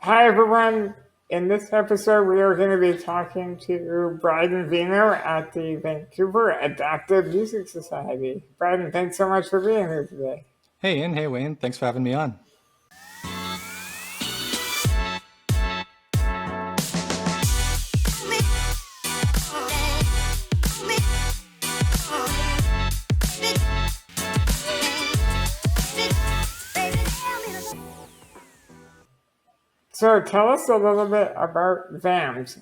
Hi, everyone. In this episode, we are going to be talking to Bryden Veinot at the Vancouver Adapted Music Society. Bryden, thanks so much for being here today. Hey, Ian. Hey, Wayne. Thanks for having me on. So, tell us a little bit about VAMS.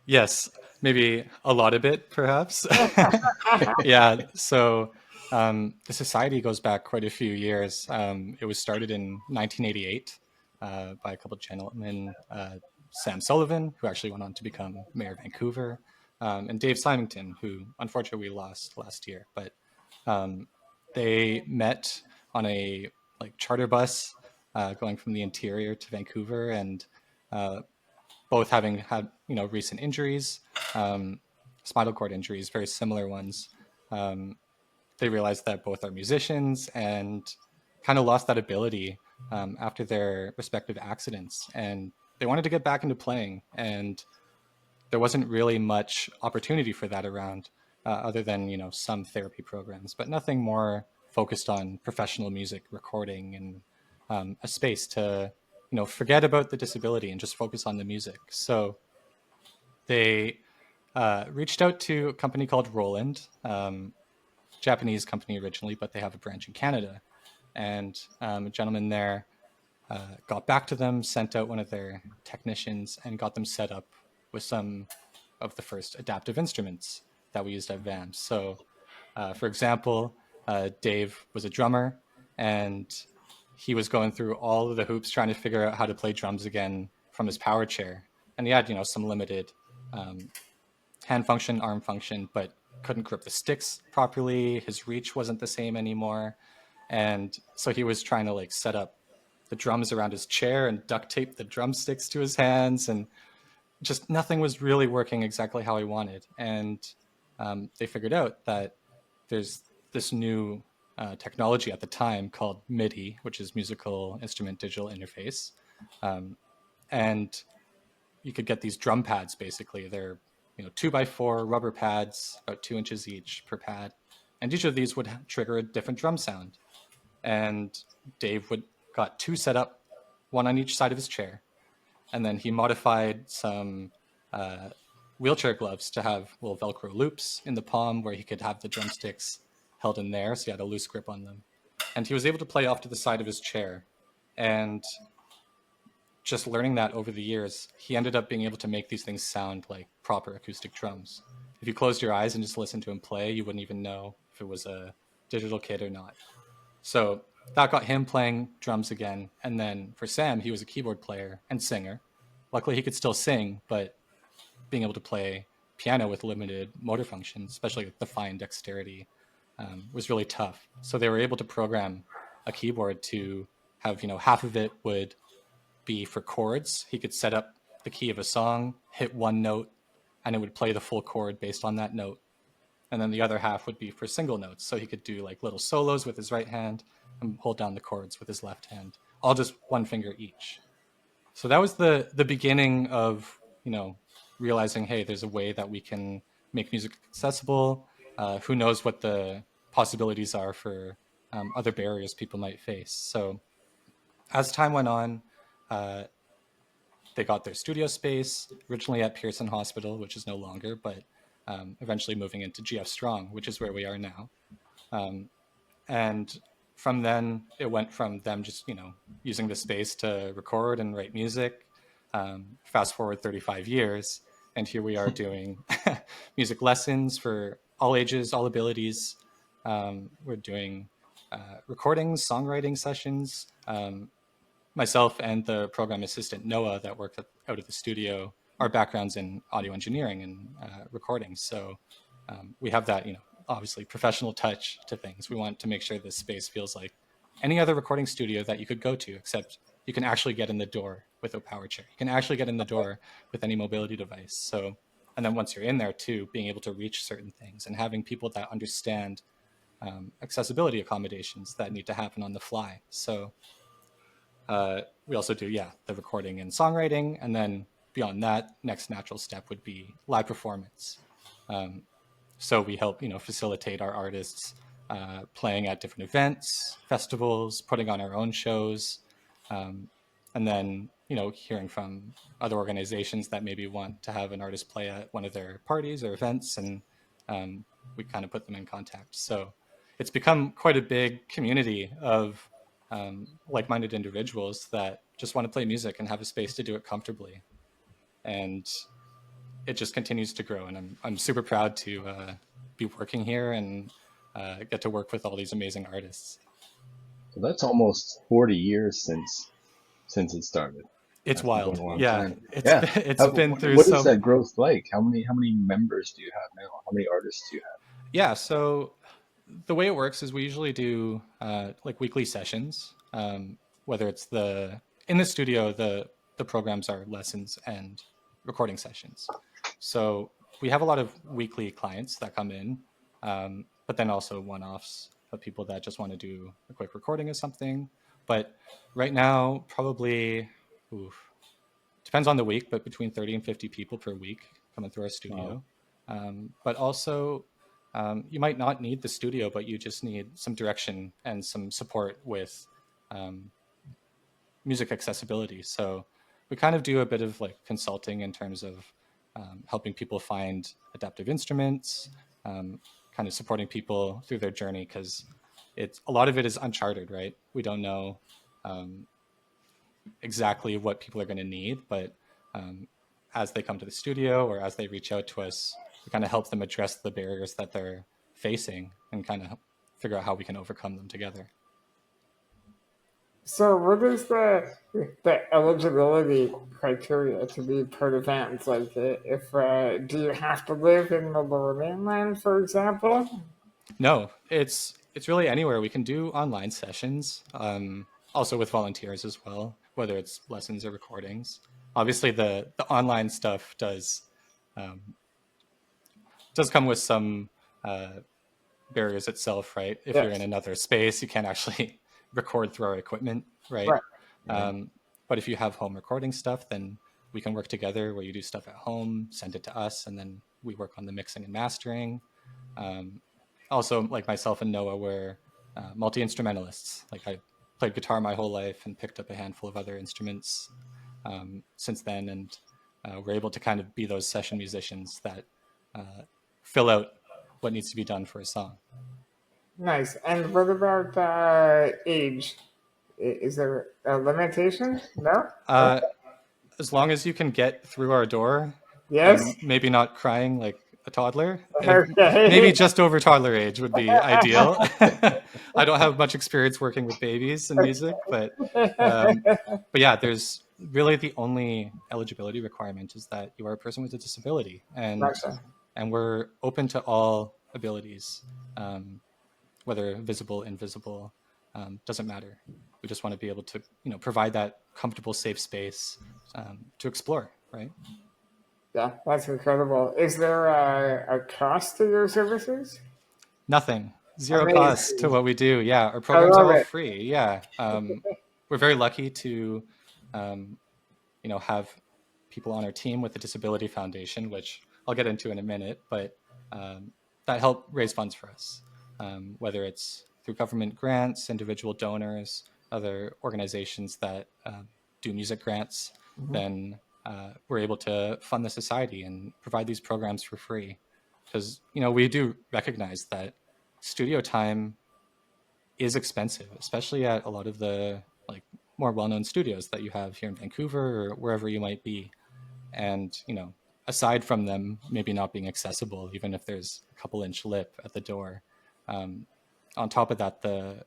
Yes, maybe a lot of it, perhaps. Yeah, so the society goes back quite a few years. It was started in 1988 by a couple of gentlemen, Sam Sullivan, who actually went on to become mayor of Vancouver, and Dave Symington, who unfortunately we lost last year. But they met on a charter bus going from the interior to Vancouver, and uh, both having had recent injuries, um, spinal cord injuries, very similar ones. Um, they realized that both are musicians and kind of lost that ability after their respective accidents, and they wanted to get back into playing, and there wasn't really much opportunity for that around, other than some therapy programs, but nothing more focused on professional music recording and a space to forget about the disability and just focus on the music. So they reached out to a company called Roland, Japanese company originally, but they have a branch in Canada. And a gentleman there got back to them, sent out one of their technicians, and got them set up with some of the first adaptive instruments that we used at VAMS. So, for example, Dave was a drummer, and he was going through all of the hoops trying to figure out how to play drums again from his power chair. And he had, some limited um, hand function, arm function, but couldn't grip the sticks properly. His reach wasn't the same anymore. And so he was trying to set up the drums around his chair and duct tape the drumsticks to his hands, and just nothing was really working exactly how he wanted. And they figured out that there's this new technology at the time called MIDI, which is Musical Instrument Digital Interface. Um, and you could get these drum pads. Basically, they're 2x4 rubber pads, about 2 inches each per pad, and each of these would trigger a different drum sound. And Dave would got two set up, one on each side of his chair, and then he modified some uh, wheelchair gloves to have little Velcro loops in the palm where he could have the drumsticks held in there, so he had a loose grip on them. And he was able to play off to the side of his chair. And just learning that over the years, he ended up being able to make these things sound like proper acoustic drums. If you closed your eyes and just listened to him play, you wouldn't even know if it was a digital kit or not. So that got him playing drums again. And then for Sam, he was a keyboard player and singer. Luckily, he could still sing, but being able to play piano with limited motor functions, especially with the fine dexterity, was really tough. So they were able to program a keyboard to have, half of it would be for chords. He could set up the key of a song, hit one note, and it would play the full chord based on that note. And then the other half would be for single notes. So he could do little solos with his right hand and hold down the chords with his left hand, all just one finger each. So that was the beginning of, realizing, hey, there's a way that we can make music accessible. Who knows what the possibilities are for other barriers people might face. So as time went on, uh, they got their studio space originally at Pearson Hospital, which is no longer, but eventually moving into GF Strong, which is where we are now. Um, and from then, it went from them just using the space to record and write music. Fast forward 35 years, and here we are doing music lessons for all ages, all abilities. We're doing recordings, songwriting sessions. Myself and the program assistant Noah that worked out of the studio, our backgrounds in audio engineering and recording. So we have that, obviously professional touch to things. We want to make sure this space feels like any other recording studio that you could go to, except you can actually get in the door with a power chair. You can actually get in the door with any mobility device. So, and then once you're in there too, being able to reach certain things and having people that understand accessibility accommodations that need to happen on the fly. So We also do, yeah, the recording and songwriting, and then beyond that, next natural step would be live performance. Um, so we help, facilitate our artists playing at different events, festivals, putting on our own shows, um, and then hearing from other organizations that maybe want to have an artist play at one of their parties or events, and we kind of put them in contact. So it's become quite a big community of like-minded individuals that just want to play music and have a space to do it comfortably, and it just continues to grow. And I'm super proud to be working here and get to work with all these amazing artists. So that's almost 40 years since it started. It's That's been wild. going a long Yeah, time. it's Yeah. been, it's been through What is so. that growth like? How many members do you have now? How many artists do you have? Yeah, so the way it works is we usually do like weekly sessions. Whether it's in the studio, the programs are lessons and recording sessions. So we have a lot of weekly clients that come in, but then also one-offs of people that just want to do a quick recording of something. But right now, probably, oof, depends on the week, but between 30 and 50 people per week coming through our Wow. studio. But also, you might not need the studio, but you just need some direction and some support with um, music accessibility. So we kind of do a bit of like consulting in terms of helping people find adaptive instruments, kind of supporting people through their journey, because it's a lot of it is uncharted, right? We don't know um, exactly what people are going to need, but um, as they come to the studio or as they reach out to us, we kind of help them address the barriers that they're facing and kind of figure out how we can overcome them together. So, what is the eligibility criteria to be part of bands? Like, if do you have to live in the Lower Mainland, for example? No, it's really anywhere. We can do online sessions, also with volunteers as well, whether it's lessons or recordings. Obviously, the online stuff um, does come with some uh, barriers itself, right? If you're in Yes, another space, you can't actually record through our equipment, right? right. Right. But if you have home recording stuff, then we can work together where you do stuff at home, send it to us, and then we work on the mixing and mastering. Um, Also, like myself and Noah, were multi instrumentalists. Like I played guitar my whole life and picked up a handful of other instruments since then, and we're able to kind of be those session musicians that uh, fill out what needs to be done for a song. Nice. And what about age? Is there a limitation? No? Uh, as long as you can get through our door Yes? and maybe not crying like a toddler, maybe Okay. just over toddler age would be ideal. I don't have much experience working with babies in music, um, but yeah, there's really the only eligibility requirement is that you are a person with a disability, Gotcha. and we're open to all abilities, um, whether visible, invisible, doesn't matter. We just want to be able to provide that comfortable, safe space to explore, right? Yeah, that's incredible. Is there a cost to your services? Nothing, zero cost to Amazing. what we do. Yeah, our I programs are love all it. free. Yeah, we're very lucky to um, have people on our team with the Disability Foundation, which I'll get into in a minute, but um, that help raise funds for us, whether it's through government grants, individual donors, other organizations that do music grants. Mhm. Then we're able to fund the society and provide these programs for free, because we do recognize that studio time is expensive, especially at a lot of the like more well-known studios that you have here in Vancouver or wherever you might be. And aside from them maybe not being accessible, even if there's a couple inch lip at the door, um, on top of that, the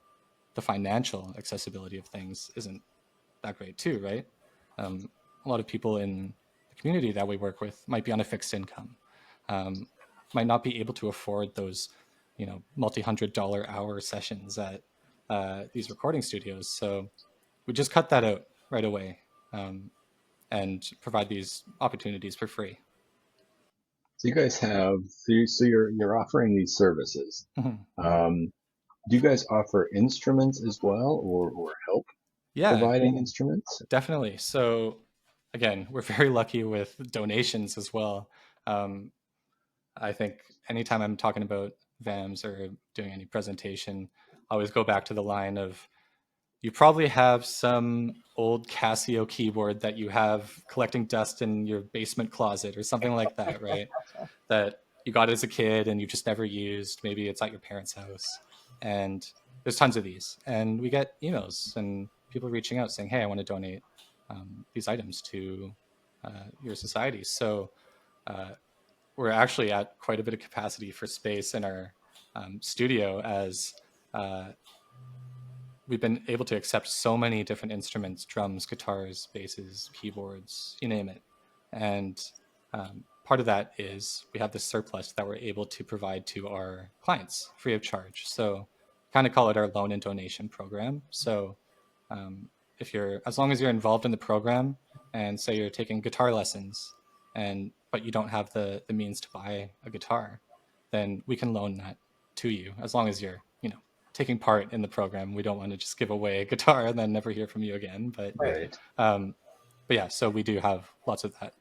financial accessibility of things isn't that great too, right? A lot of people in the community that we work with might be on a fixed income, um, might not be able to afford those multi-hundred-dollar hour sessions at these recording studios. So we just cut that out right away, and provide these opportunities for free. So you guys have so you're offering these services. Mhm. Um, do you guys offer instruments as well, or help? Yeah, providing instruments? definitely. So again, we're very lucky with donations as well. Um, I think anytime I'm talking about VAMs or doing any presentation, I always go back to the line of, you probably have some old Casio keyboard that you have collecting dust in your basement closet or something like that, right? That you got as a kid and you just never used. Maybe it's at your parents' house. And there's tons of these. And we get emails and people reaching out saying, hey, I want to donate these items to your society. So uh, we're actually at quite a bit of capacity for space in our studio, as uh, we've been able to accept so many different instruments: drums, guitars, basses, keyboards, you name it. And part of that is we have this surplus that we're able to provide to our clients free of charge. So kind of call it our loan and donation program. So um, if you're, as long as you're involved in the program, and say you're taking guitar lessons, and but you don't have the means to buy a guitar, then we can loan that to you, as long as you're, taking part in the program. We don't want to just give away a guitar and then never hear from you again. Right. Um, but yeah, so we do have lots of that.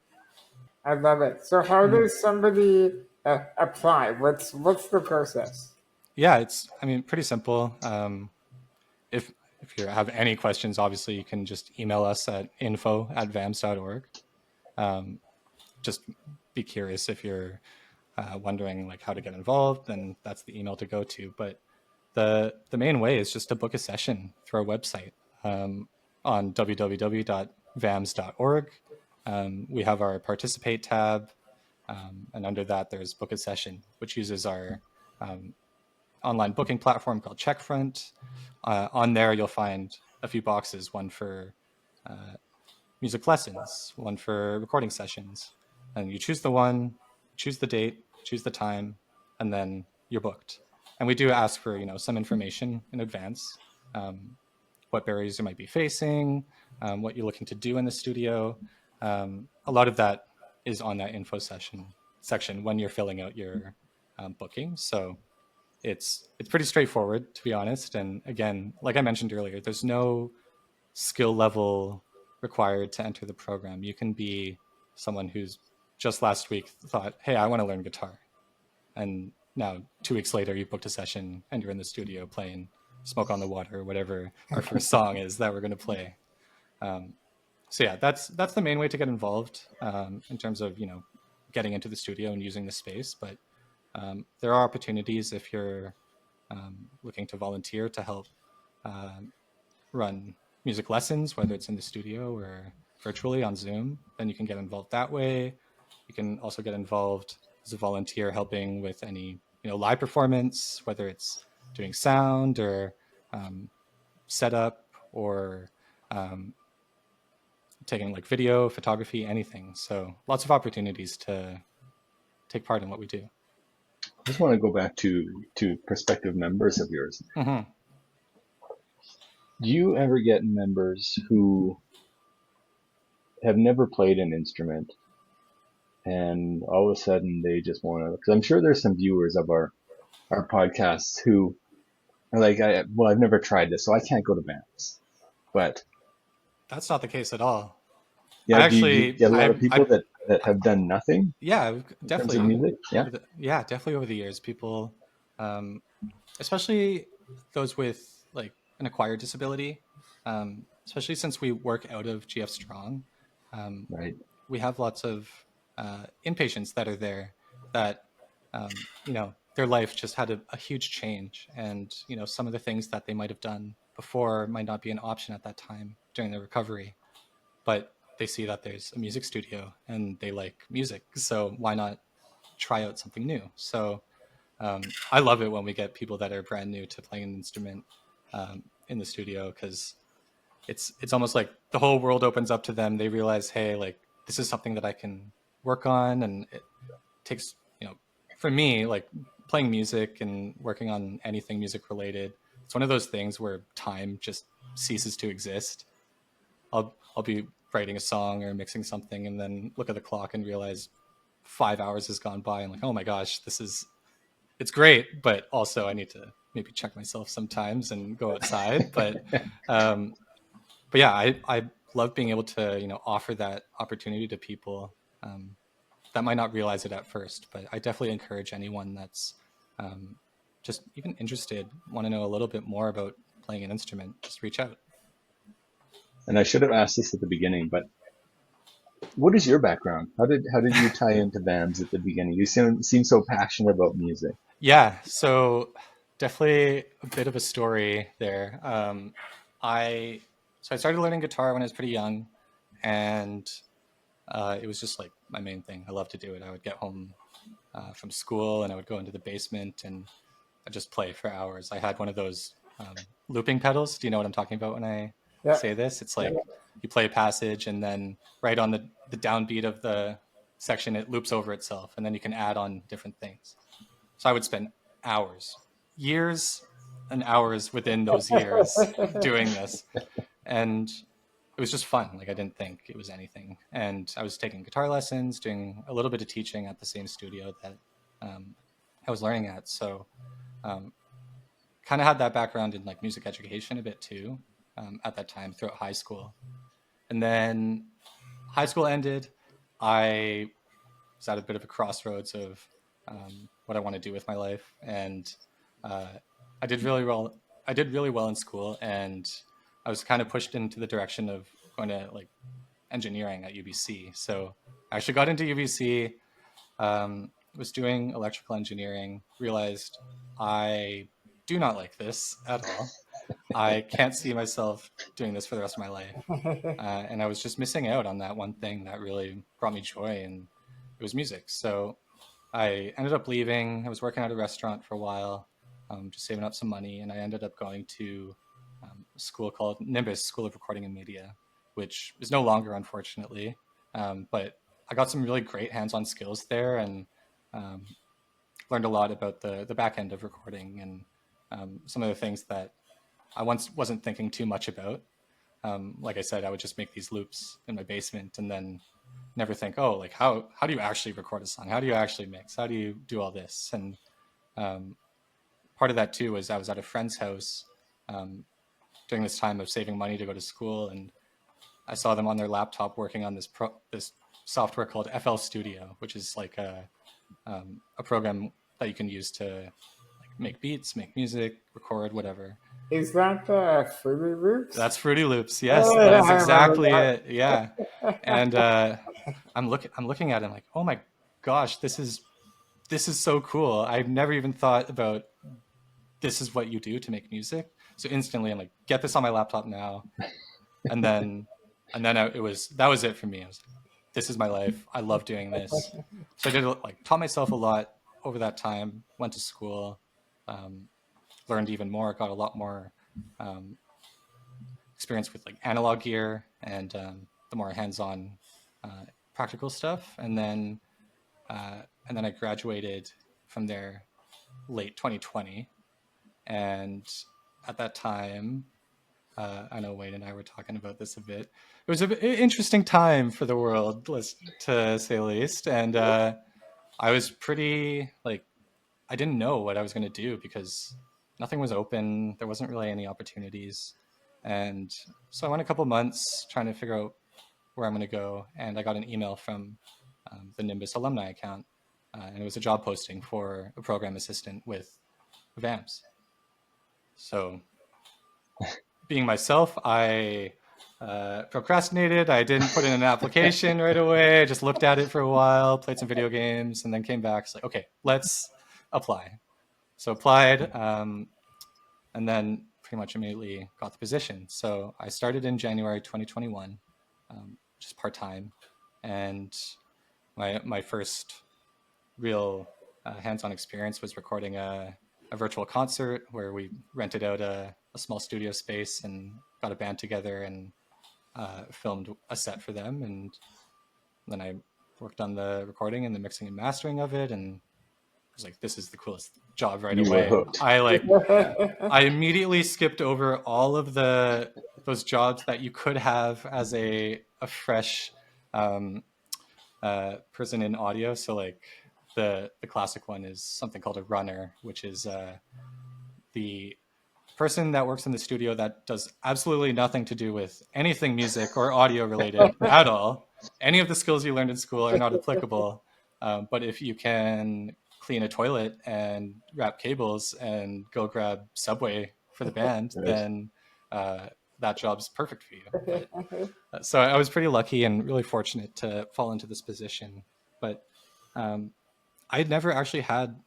I love it. So how does somebody apply? What's the process? Yeah, it's, I mean, pretty simple. If you have any questions, obviously you can just email us at info@vams.org. Just be curious if you're wondering like how to get involved, then that's the email to go to. But the main way is just to book a session through our website on www.vams.org. We have our participate tab, and under that there's book a session, which uses our online booking platform called Checkfront. On there you'll find a few boxes: one for music lessons, one for recording sessions. And you choose the one, choose the date, choose the time, and then you're booked. And we do ask for, some information in advance, what barriers you might be facing, what you're looking to do in the studio. A lot of that is on that info section when you're filling out your booking. So it's pretty straightforward, to be honest. And again, like I mentioned earlier, there's no skill level required to enter the program. You can be someone who's just last week thought, hey, I want to learn guitar. And now 2 weeks later, you booked a session and you're in the studio playing Smoke on the Water, or whatever our first song is that we're going to play. So yeah, that's the main way to get involved in terms of, getting into the studio and using the space. But there are opportunities if you're looking to volunteer to help run music lessons, whether it's in the studio or virtually on Zoom. Then you can get involved that way. You can also get involved as a volunteer helping with any live performance, whether it's doing sound or setup or taking like video, photography, anything. So lots of opportunities to take part in what we do. I just want to go back to prospective members of yours. Mm-hmm. Do you ever get members who have never played an instrument and all of a sudden they just want to, because I'm sure there's some viewers of our podcasts who are like, I've never tried this, so I can't go to bands. But That's not the case at all. yeah, do you get a lot of people that have done nothing? Yeah, in terms definitely. of music? Yeah. Definitely over the years, people, especially those with like an acquired disability, especially since we work out of GF Strong, Right. we have lots of inpatients that are there that, their life just had a huge change, and some of the things that they might have done before might not be an option at that time during their recovery, but they see that there's a music studio and they like music, so why not try out something new? So I love it when we get people that are brand new to playing an instrument in the studio, because it's almost like the whole world opens up to them. They realize, hey, like this is something that I can work on, and it takes, for me, like playing music and working on anything music related, it's one of those things where time just ceases to exist. I'll be writing a song or mixing something and then look at the clock and realize 5 hours has gone by, and like, oh my gosh, it's great, but also I need to maybe check myself sometimes and go outside. But but yeah, I love being able to, offer that opportunity to people that might not realize it at first. But I definitely encourage anyone that's um, just even interested, want to know a little bit more about playing an instrument, just reach out. And I should have asked this at the beginning, but what is your background? How did you tie into bands at the beginning? You seem so passionate about music. Yeah, so definitely a bit of a story there. I I started learning guitar when I was pretty young, and it was just like my main thing. I love to do it. I would get home from school and I would go into the basement and I'd just play for hours. I had one of those looping pedals. Do you know what I'm talking about when I Yeah. say this? It's like you play a passage and then right on the downbeat of the section, it loops over itself, and then you can add on different things. So I would spend hours, years and hours within those years doing this. And it was just fun. Like I didn't think it was anything. And I was taking guitar lessons, doing a little bit of teaching at the same studio that um, I was learning at. So um, kind of had that background in like music education a bit too at that time throughout high school. And then high school ended. I was at a bit of a crossroads of what I want to do with my life, and uh, I did really well. I did really well in school, and I was kind of pushed into the direction of going to like engineering at UBC. So I actually got into UBC. Was doing electrical engineering. Realized I do not like this at all. I can't see myself doing this for the rest of my life. And I was just missing out on that one thing that really brought me joy, and it was music. So I ended up leaving. I was working at a restaurant for a while, just saving up some money, and I ended up going to a school called Nimbus School of Recording and Media, which is no longer, unfortunately. But I got some really great hands-on skills there, and um, learned a lot about the back end of recording and some of the things that I once wasn't thinking too much about. Like I said, I would just make these loops in my basement and then never think, oh, like how do you actually record a song? How do you actually mix? How do you do all this? And um, part of that too was I was at a friend's house um, during this time of saving money to go to school, and I saw them on their laptop working on this software called FL Studio, which is like a program that you can use to like make beats, make music, record, whatever. Is that Fruity Loops? That's Fruity Loops. Yes, Oh, that yeah, is I remember exactly that. it. Yeah, and I'm looking at it, I'm like, oh my gosh, this is so cool. I've never even thought about this is what you do to make music. So instantly, I'm like, get this on my laptop now, and then it was that was it for me. I was like, this is my life. I love doing this. So I did like taught myself a lot over that time. Went to school, um, learned even more. Got a lot more um, experience with like analog gear and the more hands-on uh, practical stuff. And then I graduated from there late 2020. And at that time, I know Wayne and I were talking about this a bit. It was an interesting time for the world, let's to say the least. And I was pretty like I didn't know what I was going to do because nothing was open. There wasn't really any opportunities, and so I went a couple months trying to figure out where I'm going to go. And I got an email from the Nimbus alumni account, and it was a job posting for a program assistant with VAMPS. So, being myself, I procrastinated. I didn't put in an application right away. I just looked at it for a while, played some video games, and then came back. It's like, okay, let's apply. So applied, and then pretty much immediately got the position. So I started in January 2021, just part time, and my first real hands-on experience was recording a virtual concert where we rented out a small studio space and got a band together and filmed a set for them. And then I worked on the recording and the mixing and mastering of it, and I was like, this is the coolest job right You were away. hooked. I immediately skipped over all of those jobs that you could have as a fresh um, person in audio. So like the classic one is something called a runner, which is the person that works in the studio that does absolutely nothing to do with anything music or audio related at all. Any of the skills you learned in school are not applicable. But if you can clean a toilet and wrap cables and go grab Subway for the band, Right. then that job's perfect for you. But so I was pretty lucky and really fortunate to fall into this position. But I had never actually had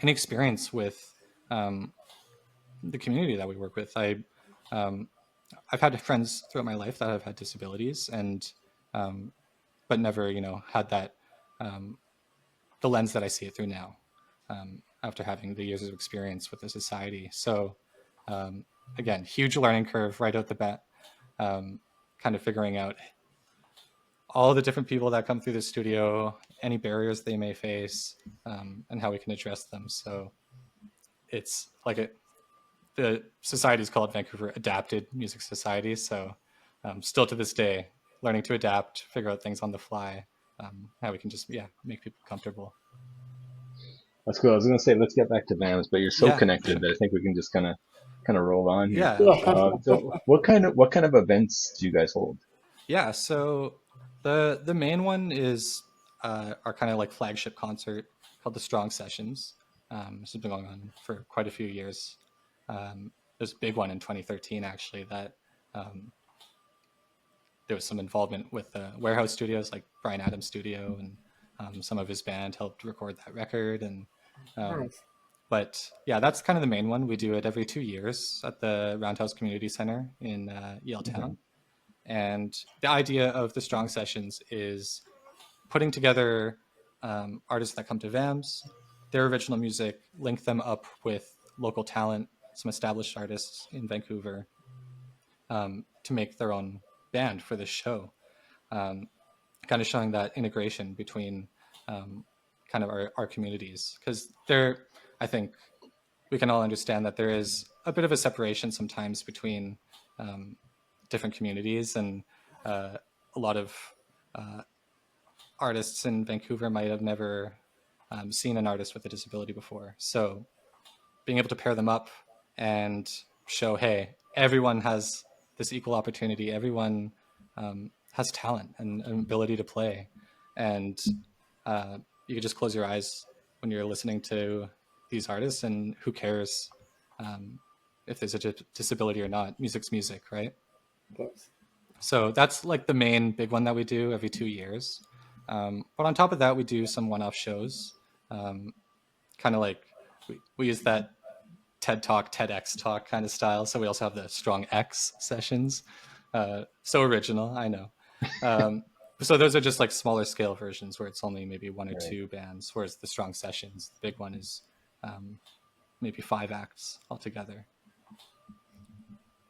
any experience with the community that we work with. I've had friends throughout my life that have had disabilities, and but never, had that the lens that I see it through now, after having the years of experience with the society. So again, huge learning curve right out the bat. Kind of figuring out all the different people that come through the studio, any barriers they may face, and how we can address them. So it's like the society is called Vancouver Adapted Music Society. So still to this day, learning to adapt, figure out things on the fly, how we can just, make people comfortable. That's cool. I was going to say, let's get back to VAMs, but you're so Yeah, connected sure. that I think we can just kind of roll on here. Yeah. So what kind of events do you guys hold? Yeah. So the main one is our kind of like flagship concert called the Strong Sessions. This has been going on for quite a few years. There's a big one in 2013 actually that there was some involvement with the warehouse studios like Bryan Adams Studio, and some of his band helped record that record. And Nice. but yeah, that's kind of the main one. We do it every 2 years at the Roundhouse Community Center in Yaletown. And the idea of the Strong Sessions is putting together artists that come to VAMS, their original music, link them up with local talent, some established artists in Vancouver, to make their own band for the show. Kind of showing that integration between kind of our communities, because I think we can all understand that there is a bit of a separation sometimes between different communities, and a lot of artists in Vancouver might have never seen an artist with a disability before. So being able to pair them up and show, hey, everyone has this equal opportunity. Everyone has talent and an ability to play. And you can just close your eyes when you're listening to these artists, and who cares if there's a disability or not? Music's music, right? Yes. So that's like the main big one that we do every 2 years. But on top of that, we do some one-off shows. Kind of like we use that TED Talk, TEDx Talk kind of style. So we also have the Strong X sessions. So original, I know. So those are just like smaller scale versions where it's only maybe one or two bands, whereas the Strong Sessions, the big one, is maybe 5 acts altogether.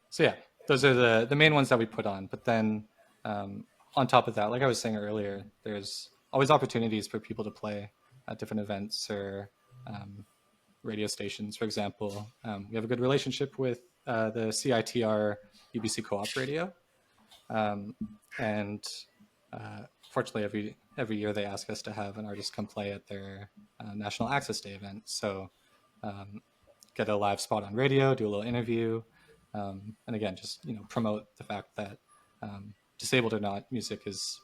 So yeah, those are the main ones that we put on. But then on top of that, like I was saying earlier, there's always opportunities for people to play at different events or radio stations. For example, we have a good relationship with the CITR UBC Co-op Radio, and fortunately, every year they ask us to have an artist come play at their National Access Day event. So get a live spot on radio, do a little interview, and again, just promote the fact that disabled or not, music is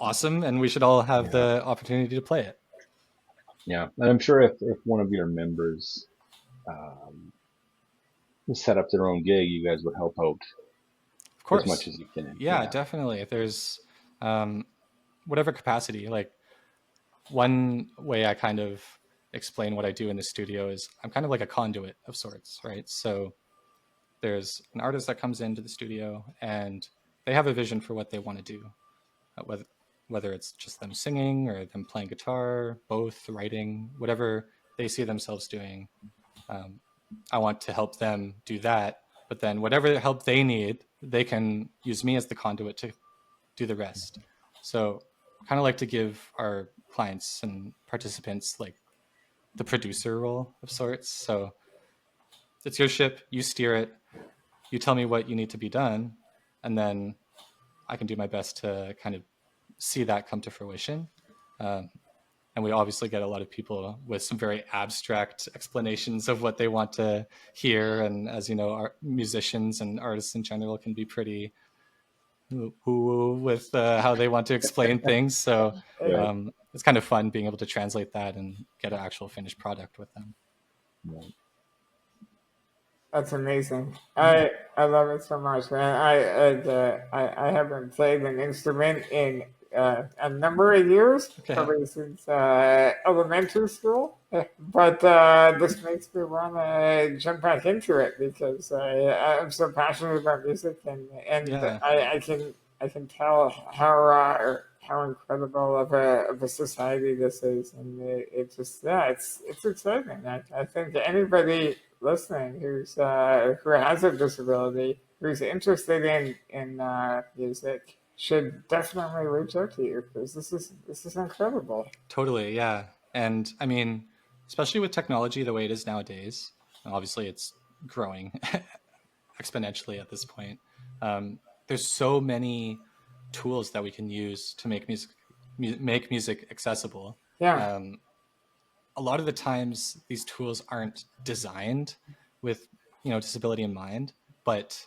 awesome, and we should all have the opportunity to play it. Yeah, and I'm sure if one of your members set up their own gig, you guys would help out Of course, as much as you can. Yeah, definitely. If there's whatever capacity, like one way I kind of explain what I do in the studio is I'm kind of like a conduit of sorts, right? So there's an artist that comes into the studio and they have a vision for what they want to do, whether it's just them singing or them playing guitar, both, writing, whatever they see themselves doing. I want to help them do that, but then whatever help they need, they can use me as the conduit to do the rest. So kind of like to give our clients and participants like the producer role of sorts. So it's your ship, you steer it, you tell me what you need to be done, and then I can do my best to kind of see that come to fruition. And and we obviously get a lot of people with some very abstract explanations of what they want to hear. And as you know, our musicians and artists in general can be pretty woo with how they want to explain things. So Right. it's kind of fun being able to translate that and get an actual finished product with them. Right. That's amazing. I love it so much, man. I haven't played an instrument in a number of years, Okay. probably since elementary school. But this makes me want to jump back into it because I'm so passionate about music, and Yeah. I can tell how incredible of a society this is, and it just it's exciting. I think anybody listening who has a disability, who's interested in music, should definitely reach out to you because this is incredible. Totally, yeah. And I mean, especially with technology the way it is nowadays, obviously it's growing exponentially at this point. There's so many tools that we can use to make music accessible. Yeah, Um, a lot of the times, these tools aren't designed with disability in mind, but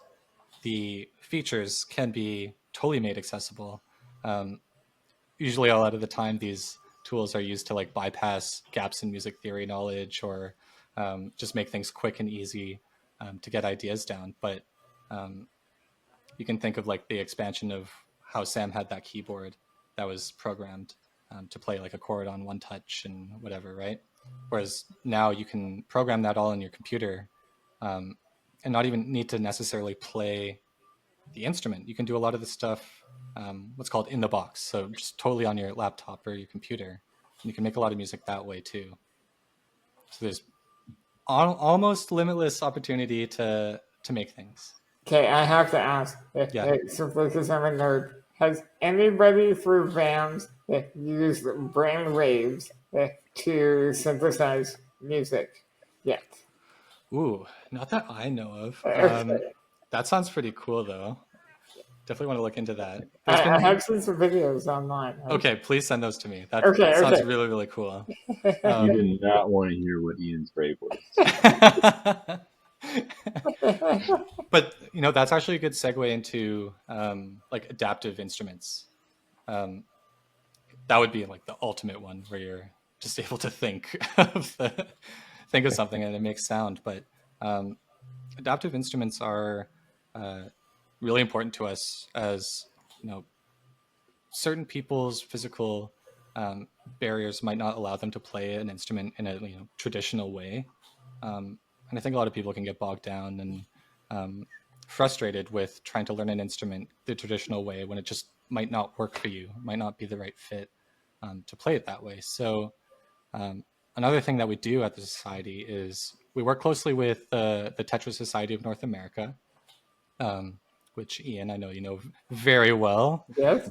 the features can be totally made accessible. Um, Usually a lot of the time these tools are used to like bypass gaps in music theory knowledge or just make things quick and easy to get ideas down. But um, you can think of like the expansion of how Sam had that keyboard that was programmed to play like a chord on one touch and whatever, right? Whereas now you can program that all in your computer um, and not even need to necessarily play the instrument. You can do a lot of the stuff what's called in the box, so just totally on your laptop or your computer, and you can make a lot of music that way too. So there's almost limitless opportunity to make things. okay, I have to ask, Yeah. simply because I'm a nerd. Has anybody through VAMs used brain waves to synthesize music yet? Ooh, not that I know of. Okay. That sounds pretty cool though. Definitely want to look into that. There's I been have seen some videos online. okay. Please send those to me. That Okay, sounds really really cool. You did not want to hear what Ian's brave was. But that's actually a good segue into like adaptive instruments. Um, that would be like the ultimate one where you're just able to think of something and it makes sound. But um, adaptive instruments are uh, really important to us as certain people's physical barriers might not allow them to play an instrument in a traditional way. And I think a lot of people can get bogged down and frustrated with trying to learn an instrument the traditional way when it just might not work for you, might not be the right fit to play it that way. So another thing that we do at the society is we work closely with the Tetra Society of North America, which Ian, I know you know very well. Yes.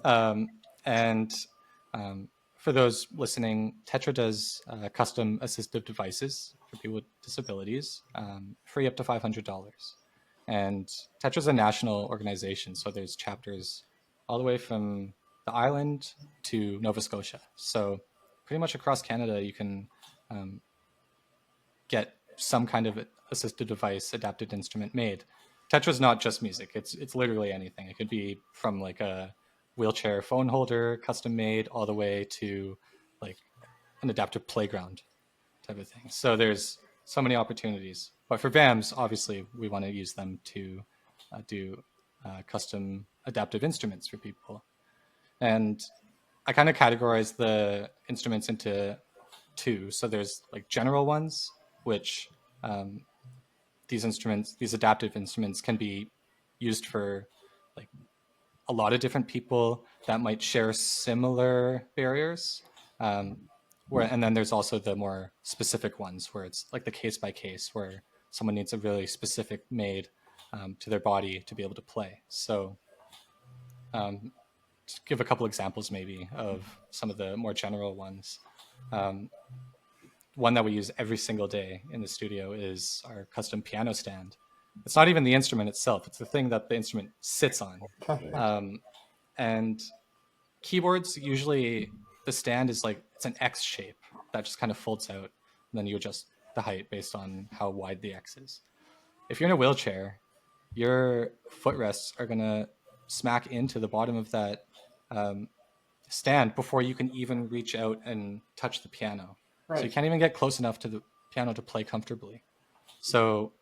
And for those listening, Tetra does custom assistive devices for people with disabilities, free up to $500. And Tetra is a national organization, so there's chapters all the way from the island to Nova Scotia. So pretty much across Canada, you can get some kind of assistive device, adapted instrument made. Tetra's not just music; it's literally anything. It could be from like a wheelchair phone holder, custom made, all the way to like an adaptive playground type of thing. So there's so many opportunities. But for VAMs, obviously, we want to use them to do custom adaptive instruments for people. And I kind of categorize the instruments into two. So there's like general ones, which um, these adaptive instruments can be used for like a lot of different people that might share similar barriers. And then there's also the more specific ones where it's like the case by case, where someone needs a really specific made to their body to be able to play. So, to give a couple examples maybe of some of the more general ones. Um, One that we use every single day in the studio is our custom piano stand. It's not even the instrument itself; it's the thing that the instrument sits on. And keyboards usually the stand is like, it's an X shape that just kind of folds out, and then you adjust the height based on how wide the X is. If you're in a wheelchair, your footrests are going to smack into the bottom of that stand before you can even reach out and touch the piano. So you can't even get close enough to the piano to play comfortably. So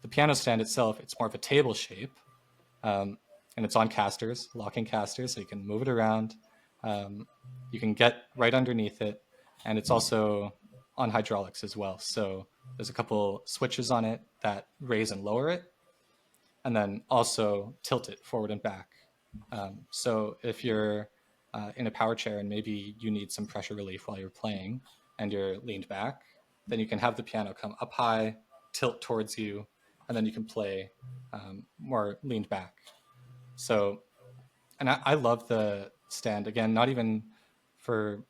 the piano stand itself, it's more of a table shape, and it's on casters, locking casters, so you can move it around. You can get right underneath it, and it's also on hydraulics as well. So there's a couple switches on it that raise and lower it, and then also tilt it forward and back. So if you're in a power chair and maybe you need some pressure relief while you're playing and you're leaned back, then you can have the piano come up high, tilt towards you, and then you can play more leaned back. So, and I love the stand, again, not even for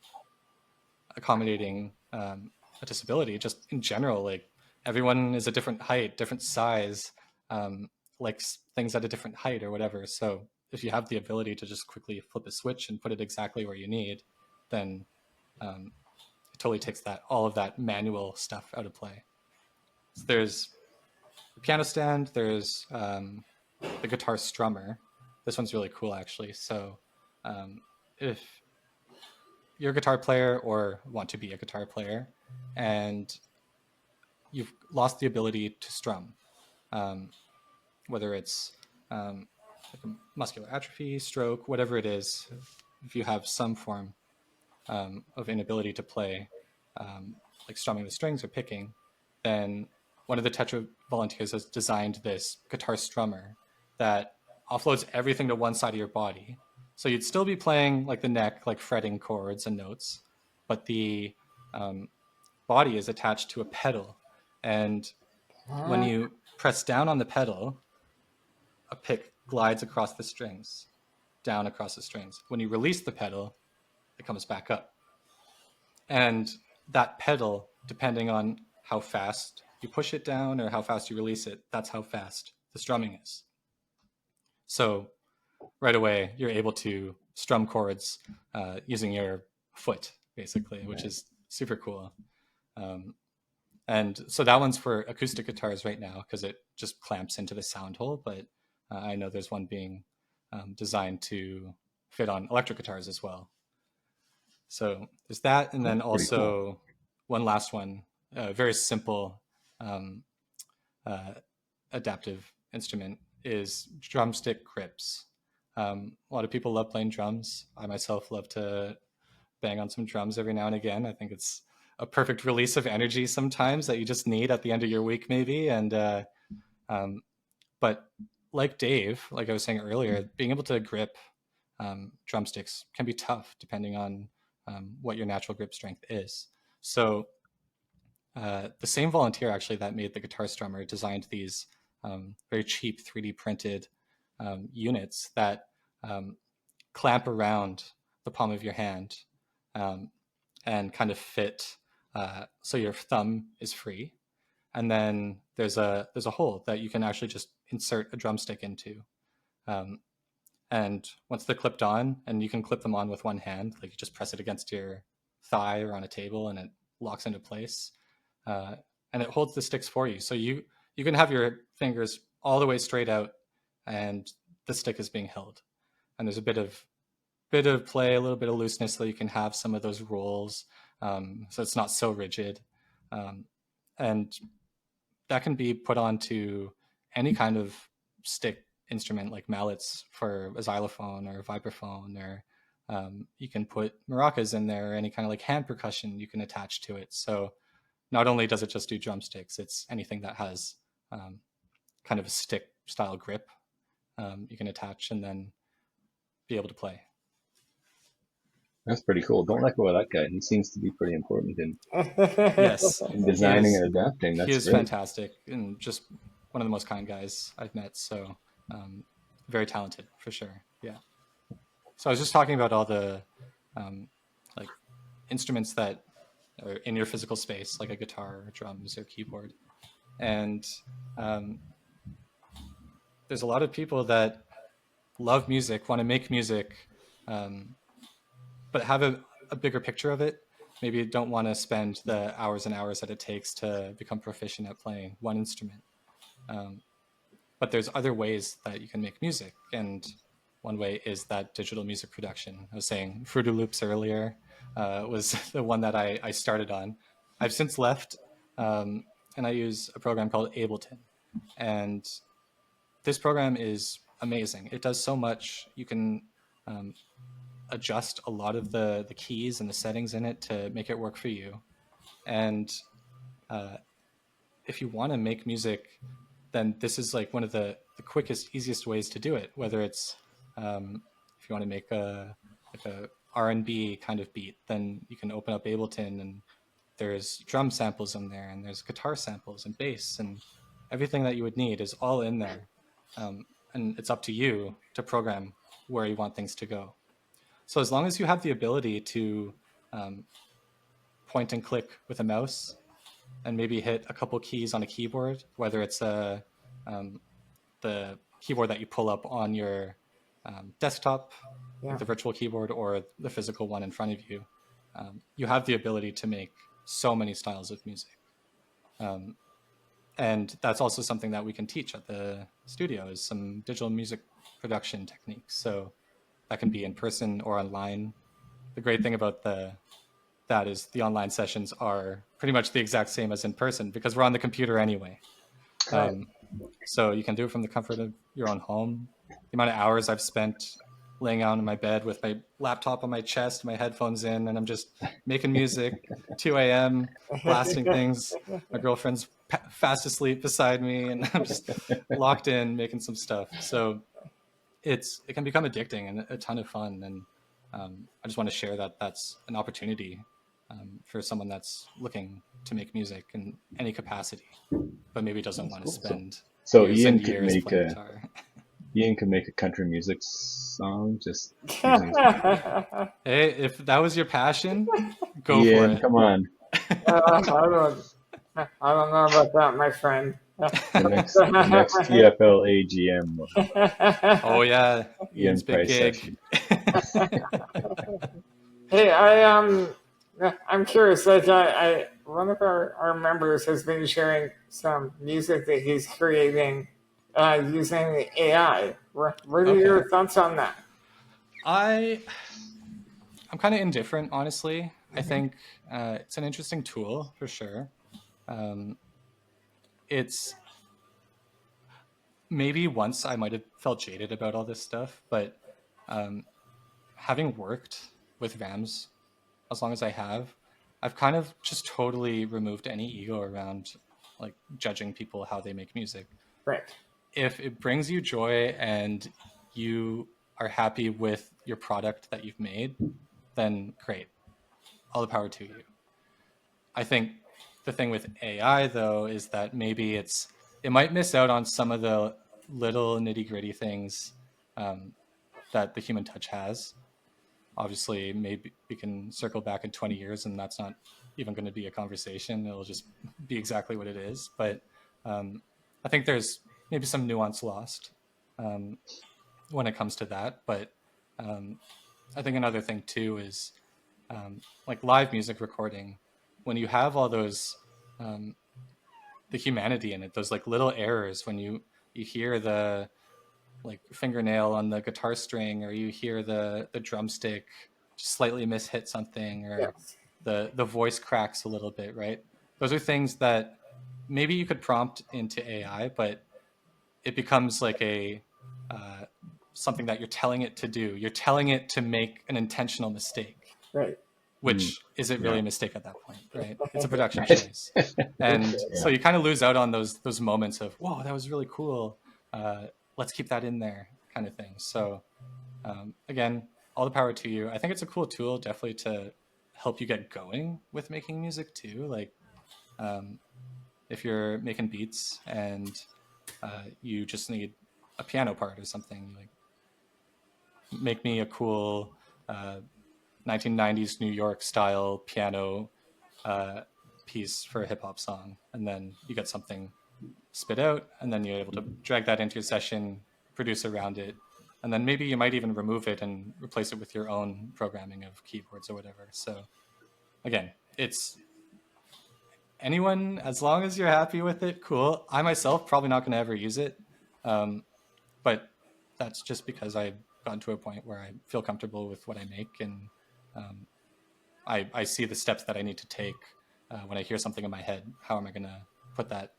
accommodating a disability, just in general, like everyone is a different height, different size, likes things at a different height or whatever. So if you have the ability to just quickly flip a switch and put it exactly where you need, then it totally takes all of that manual stuff out of play. So there's the piano stand, there's the guitar strummer. This one's really cool, actually. So if you're a guitar player or want to be a guitar player and you've lost the ability to strum, whether it's like a muscular atrophy, stroke, whatever it is, if you have some form of inability to play, like strumming the strings or picking, then one of the Tetra volunteers has designed this guitar strummer that offloads everything to one side of your body. So you'd still be playing like the neck, like fretting chords and notes, but the body is attached to a pedal. And when you press down on the pedal, a pick glides across the strings, down across the strings. When you release the pedal, it comes back up. And that pedal, depending on how fast you push it down or how fast you release it, that's how fast the strumming is. So right away, you're able to strum chords using your foot, basically, which is super cool. And so that one's for acoustic guitars right now because it just clamps into the sound hole. But I know there's one being designed to fit on electric guitars as well. So there's that. And then also one last one, very simple adaptive instrument is drumstick grips. A lot of people love playing drums. I myself love to bang on some drums every now and again. I think it's a perfect release of energy sometimes that you just need at the end of your week, maybe. And but like Dave, like I was saying earlier, being able to grip drumsticks can be tough depending on what your natural grip strength is. So the same volunteer actually that made the guitar strummer designed these very cheap 3D printed units that clamp around the palm of your hand and kind of fit so your thumb is free, and then there's a hole that you can actually just insert a drumstick into, and once they're clipped on, and you can clip them on with one hand, like you just press it against your thigh or on a table and it locks into place, and it holds the sticks for you, so you can have your fingers all the way straight out and the stick is being held, and there's a bit of play, a little bit of looseness, so you can have some of those rolls, so it's not so rigid, and that can be put onto any kind of stick instrument, like mallets for a xylophone or a vibraphone, or you can put maracas in there, or any kind of like hand percussion you can attach to it. So not only does it just do drumsticks, it's anything that has kind of a stick style grip you can attach and then be able to play. That's pretty cool. Don't let go of that guy. He seems to be pretty important in Yes, designing and adapting. That's he is great. fantastic and just one of the most kind guys I've met. So very talented for sure. Yeah. So I was just talking about all the like instruments that are in your physical space, like a guitar, or drums, or keyboard, and there's a lot of people that love music, want to make music, but have a a bigger picture of it. Maybe you don't want to spend the hours and hours that it takes to become proficient at playing one instrument. But there's other ways that you can make music. And one way is that digital music production. I was saying Fruity Loops earlier was the one that I started on. I've since left, and I use a program called Ableton. And this program is amazing. It does so much. You can adjust a lot of the keys and the settings in it to make it work for you. And if you want to make music, then this is like one of the quickest, easiest ways to do it. Whether it's if you want to make a R&B kind of beat, then you can open up Ableton, and there's drum samples in there, and there's guitar samples and bass, and everything that you would need is all in there. And it's up to you to program where you want things to go. So as long as you have the ability to point and click with a mouse and maybe hit a couple keys on a keyboard, whether it's the keyboard that you pull up on your desktop, like the virtual keyboard, or the physical one in front of you, you have the ability to make so many styles of music. And that's also something that we can teach at the studio, is some digital music production techniques. So that can be in person or online. The great thing about that is the online sessions are pretty much the exact same as in person, because we're on the computer anyway. Right. So you can do it from the comfort of your own home. The amount of hours I've spent laying out in my bed with my laptop on my chest, my headphones in, and I'm just making music, 2 a.m., blasting things. My girlfriend's fast asleep beside me, and I'm just locked in making some stuff. So it can become addicting and a ton of fun. And I just want to share that that's an opportunity for someone that's looking to make music in any capacity, but maybe doesn't want to spend so years and years playing guitar. Ian could make a country music song just using his computer. Hey, if that was your passion, go Ian, for it. come on. I don't know about that, my friend. The next TFL AGM. Oh yeah, Ian's big Price gig. Hey, I'm curious. Like, one of our members has been sharing some music that he's creating using AI. What are your thoughts on that? I'm kind of indifferent, honestly. I think it's an interesting tool for sure. It's maybe once I might have felt jaded about all this stuff, but having worked with VAMs as long as I have, I've kind of just totally removed any ego around like judging people how they make music. Right. If it brings you joy and you are happy with your product that you've made, then great. All the power to you. I think the thing with AI though is that maybe it might miss out on some of the little nitty gritty things that the human touch has. Obviously, maybe we can circle back in 20 years and that's not even going to be a conversation. It'll just be exactly what it is. But I think there's maybe some nuance lost when it comes to that. But I think another thing too is like live music recording, when you have all those the humanity in it, those like little errors when you hear the like fingernail on the guitar string, or you hear the drumstick slightly mishit something, or the voice cracks a little bit, right? Those are things that maybe you could prompt into AI, but it becomes like a something that you're telling it to do. You're telling it to make an intentional mistake. Right. Which is it really a mistake at that point, right? It's a production choice. And so you kind of lose out on those moments of, whoa, that was really cool. Let's keep that in there kind of thing. So again, all the power to you. I think it's a cool tool definitely to help you get going with making music too. Like if you're making beats and you just need a piano part or something, like make me a cool 1990s New York style piano piece for a hip hop song. And then you get something spit out, and then you're able to drag that into your session, produce around it. and then maybe you might even remove it and replace it with your own programming of keyboards or whatever. So again, it's anyone, as long as you're happy with it, cool. I myself probably not going to ever use it, but that's just because I've gotten to a point where I feel comfortable with what I make, and um, I see the steps that I need to take when I hear something in my head. How am I going to put that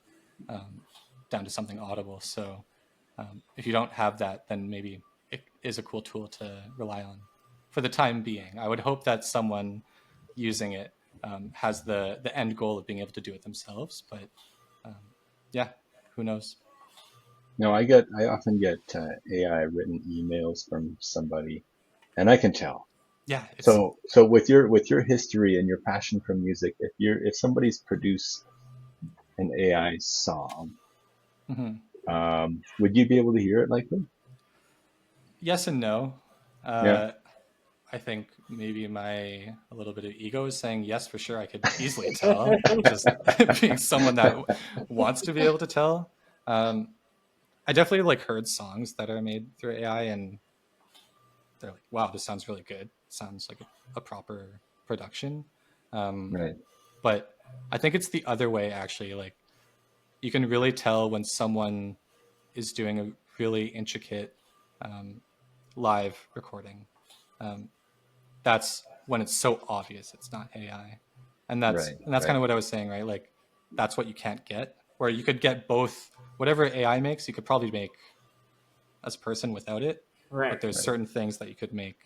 down to something audible? So if you don't have that, then maybe it is a cool tool to rely on for the time being. I would hope that someone using it has the end goal of being able to do it themselves. But yeah, who knows? No, I often get AI written emails from somebody, and I can tell. Yeah, So with your history and your passion for music, if somebody's produced an AI song, would you be able to hear it likely? Yes and no. Yeah. I think maybe a little bit of ego is saying yes for sure. I could easily tell, just being someone that wants to be able to tell. I definitely like heard songs that are made through AI, and they're like, wow, this sounds really good. It sounds like a proper production. Right. But I think it's the other way, actually. Like, you can really tell when someone is doing a really intricate live recording. That's when it's so obvious it's not AI. And that's Right. kind of what I was saying, right? Like, that's what you can't get. Where you could get both, whatever AI makes, you could probably make as a person without it. Right. But there's certain things that you could make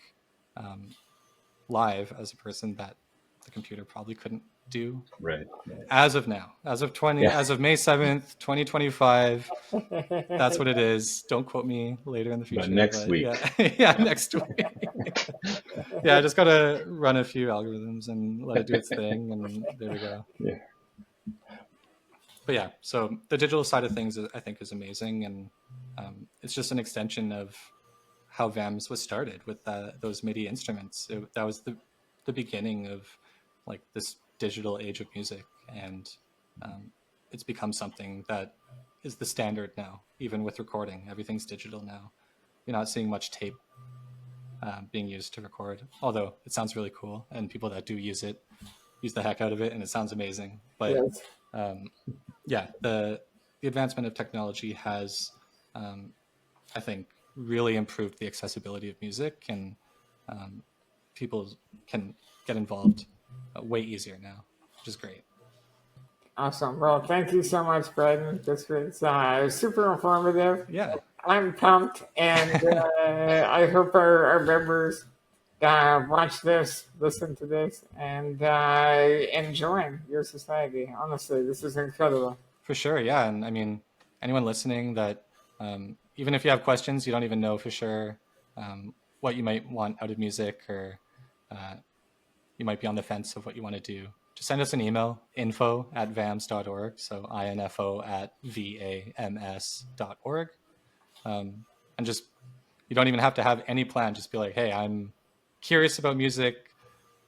live as a person that the computer probably couldn't do. Right. As of now, as of May 7th, 2025, that's what it is. Don't quote me later in the future. But next week. Yeah, yeah, next week. Yeah, I just got to run a few algorithms and let it do its thing, and there we go. Yeah. But yeah, so the digital side of things, I think, is amazing, and it's just an extension of how VAMS was started with those MIDI instruments. That was the beginning of like this digital age of music, and it's become something that is the standard now. Even with recording, everything's digital now. You're not seeing much tape being used to record, although it sounds really cool, and people that do use it use the heck out of it, and it sounds amazing. But Yes. yeah, the advancement of technology has, I think, really improved the accessibility of music, and people can get involved way easier now, which is great. Awesome. Well, thank you so much, Bryden. This was super informative. Yeah. I'm pumped, and I hope our members watch this, listen to this, and enjoy your society. Honestly, this is incredible. For sure, yeah. And I mean, anyone listening that, even if you have questions, you don't even know for sure what you might want out of music, or you might be on the fence of what you want to do, just send us an email, info@vams.org. So info@vams.org. And just, you don't even have to have any plan. Just be like, hey, I'm curious about music.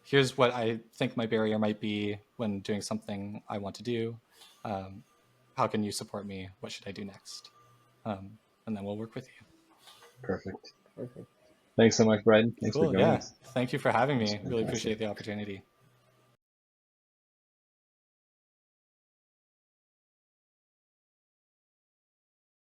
Here's what I think my barrier might be when doing something I want to do. How can you support me? What should I do next? And then we'll work with you. Perfect. Thanks so much, Bryden. Thanks for Cool. joining Yeah. us. Thank you for having me. Really appreciate the opportunity.